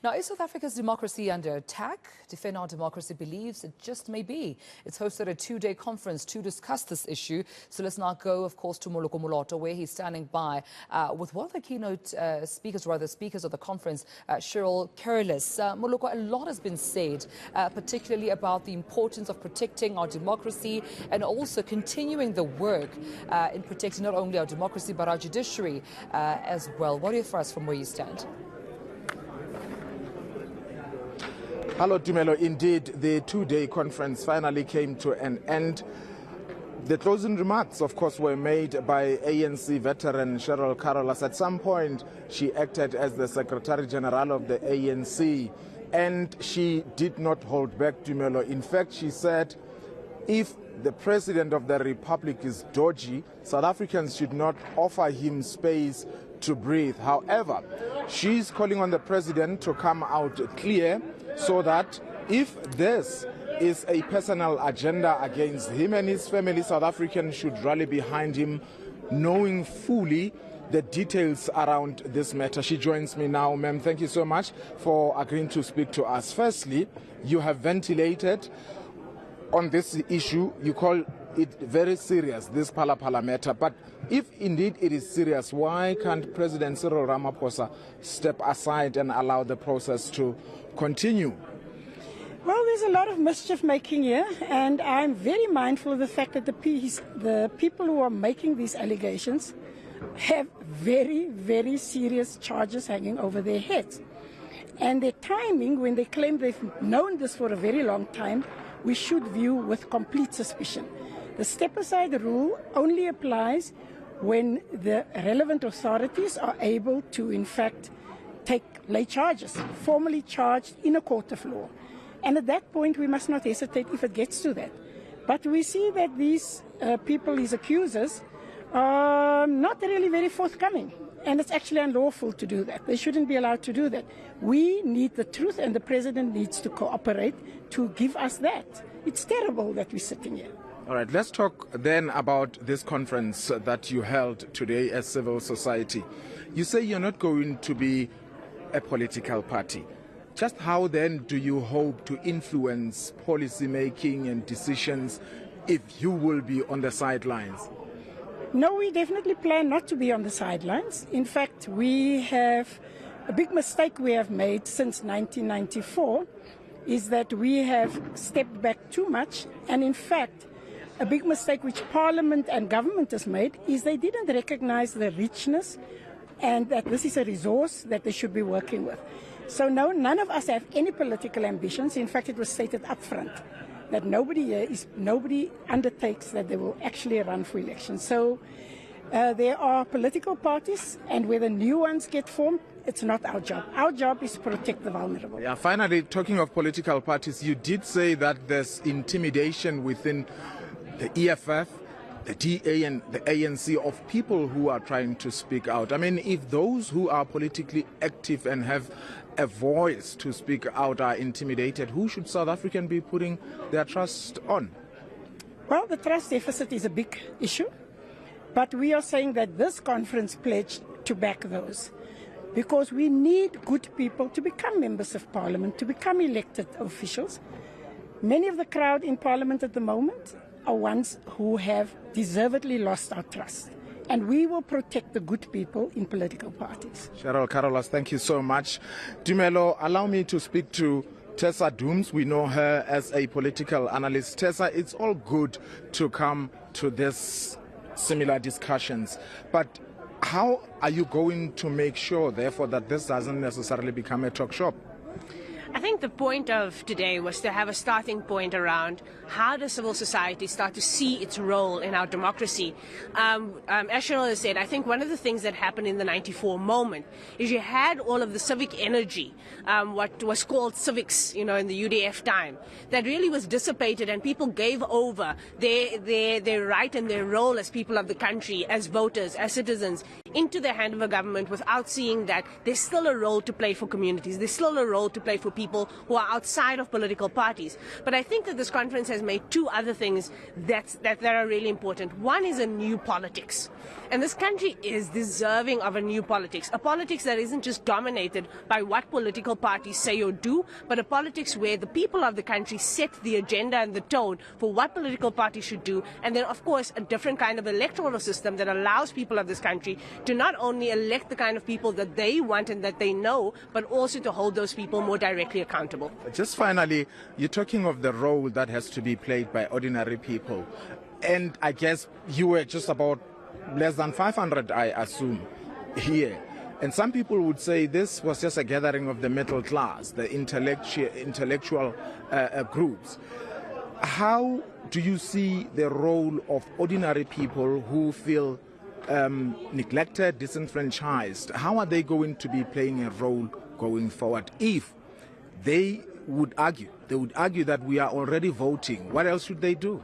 Now, is South Africa's democracy under attack? Defend Our Democracy believes it just may be. It's hosted a two-day conference to discuss this issue. So let's now go, of course, to Moloko Mothapo, where he's standing by with one of the keynote speakers of the conference, Cheryl Careless. Moloko, a lot has been said, particularly about the importance of protecting our democracy and also continuing the work in protecting not only our democracy but our judiciary as well. What are your thoughts from where you stand? Hello, Dumelo. Indeed, the two-day conference finally came to an end. The closing remarks, of course, were made by ANC veteran Cheryl Careless. At some point, she acted as the Secretary General of the ANC, and she did not hold back, Dumelo. In fact, she said, if the President of the Republic is dodgy, South Africans should not offer him space to breathe. However, she's calling on the President to come out clear so that if this is a personal agenda against him and his family, South Africans should rally behind him, knowing fully the details around this matter. She joins me now. Ma'am, thank you so much for agreeing to speak to us. Firstly, you have ventilated on this issue. You call it very serious, this Phala matter. But if indeed it is serious, why can't President Cyril Ramaphosa step aside and allow the process to continue? Well, there's a lot of mischief making here, and I'm very mindful of the fact that the people who are making these allegations have very, very serious charges hanging over their heads. And their timing, when they claim they've known this for a very long time, we should view with complete suspicion. The step-aside rule only applies when the relevant authorities are able to, in fact, lay charges, formally charged in a court of law. And at that point, we must not hesitate if it gets to that. But we see that these people, these accusers, are not really very forthcoming. And it's actually unlawful to do that. They shouldn't be allowed to do that. We need the truth, and the President needs to cooperate to give us that. It's terrible that we're sitting here. All right, let's talk then about this conference that you held today as civil society. You say you're not going to be a political party. Just how then do you hope to influence policy making and decisions if you will be on the sidelines? No, we definitely plan not to be on the sidelines. In fact, we have a big mistake we have made since 1994 is that we have stepped back too much. And in fact, a big mistake which Parliament and government has made is they didn't recognize the richness and that this is a resource that they should be working with. So no, none of us have any political ambitions. In fact, it was stated up front that nobody undertakes that they will actually run for elections. So there are political parties, and whether new ones get formed, it's not our job. Our job is to protect the vulnerable. Yeah, finally, talking of political parties, you did say that there's intimidation within the EFF, the DA and the ANC of people who are trying to speak out. I mean, if those who are politically active and have a voice to speak out are intimidated, who should South African be putting their trust on? Well, the trust deficit is a big issue, but we are saying that this conference pledged to back those, because we need good people to become members of Parliament, to become elected officials. Many of the crowd in Parliament at the moment are ones who have deservedly lost our trust. And we will protect the good people in political parties. Cheryl Careless, thank you so much. Dumelo, allow me to speak to Tessa Dooms. We know her as a political analyst. Tessa, it's all good to come to this similar discussions, but how are you going to make sure, therefore, that this doesn't necessarily become a talk shop? I think the point of today was to have a starting point around how does civil society start to see its role in our democracy. As Cheryl has said, I think one of the things that happened in the 94 moment is you had all of the civic energy, what was called civics, in the UDF time, that really was dissipated, and people gave over their right and their role as people of the country, as voters, as citizens, into the hand of a government without seeing that there's still a role to play for communities. There's still a role to play for people who are outside of political parties. But I think that this conference has made two other things that are really important. One is a new politics. And this country is deserving of a new politics, a politics that isn't just dominated by what political parties say or do, but a politics where the people of the country set the agenda and the tone for what political parties should do, and then, of course, a different kind of electoral system that allows people of this country to not only elect the kind of people that they want and that they know, but also to hold those people more directly accountable. Just finally, you're talking of the role that has to be played by ordinary people, and I guess you were just about less than 500, I assume, here. And some people would say this was just a gathering of the middle class, the intellectual groups. How do you see the role of ordinary people who feel neglected, disenfranchised? How are they going to be playing a role going forward if they would argue? They would argue that we are already voting. What else should they do?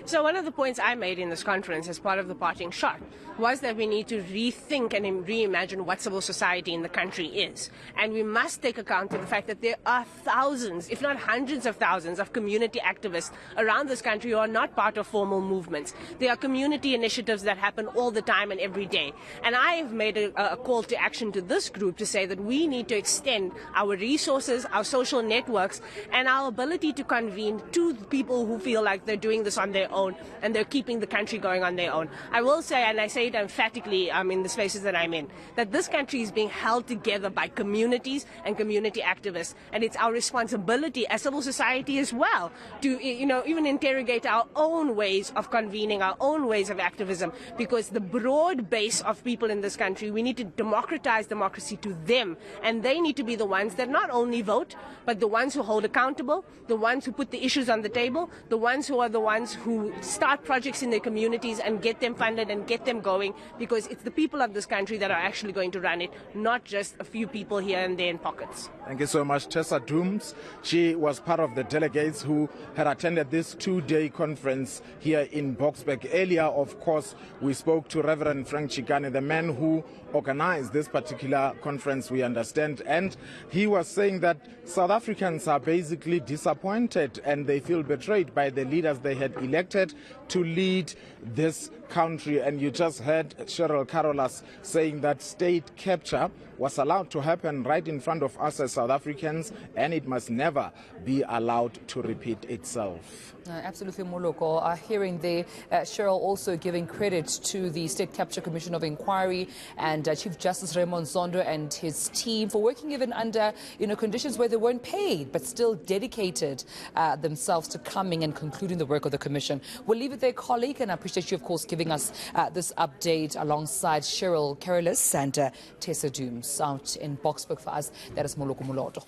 So one of the points I made in this conference as part of the parting shot was that we need to rethink and reimagine what civil society in the country is. And we must take account of the fact that there are thousands, if not hundreds of thousands, of community activists around this country who are not part of formal movements. There are community initiatives that happen all the time and every day. And I have made a call to action to this group to say that we need to extend our resources, our social networks, and our ability to convene to people who feel like they're doing this on their own and they're keeping the country going on their own. I will say, and I say it emphatically in the spaces that I'm in, that this country is being held together by communities and community activists, and it's our responsibility as civil society as well to even interrogate our own ways of convening, our own ways of activism, because the broad base of people in this country, we need to democratize democracy to them, and they need to be the ones that not only vote, but the ones who hold accountable, the ones who put the issues on the table, the ones who are the ones who start projects in their communities and get them funded and get them going, because it's the people of this country that are actually going to run it, not just a few people here and there in pockets. Thank you so much, Tessa Dooms. She was part of the delegates who had attended this two-day conference here in Boksburg. Earlier, of course, we spoke to Reverend Frank Chikane, the man who organized this particular conference, we understand, and he was saying that South Africans are basically disappointed and they feel betrayed by the leaders they had elected to lead this country. And you just heard Cheryl Carolus saying that state capture was allowed to happen right in front of us as South Africans, and it must never be allowed to repeat itself. Absolutely, Moloko. Hearing there, Cheryl also giving credit to the State Capture Commission of Inquiry and Chief Justice Raymond Zondo and his team for working even under conditions where they weren't paid, but still dedicated themselves to coming and concluding the work of the commission. We'll leave it there, colleague, and I appreciate you, of course, giving us this update alongside Cheryl Carolus and Tessa Dooms out in Boksburg for us. That is Moloko Mothapo.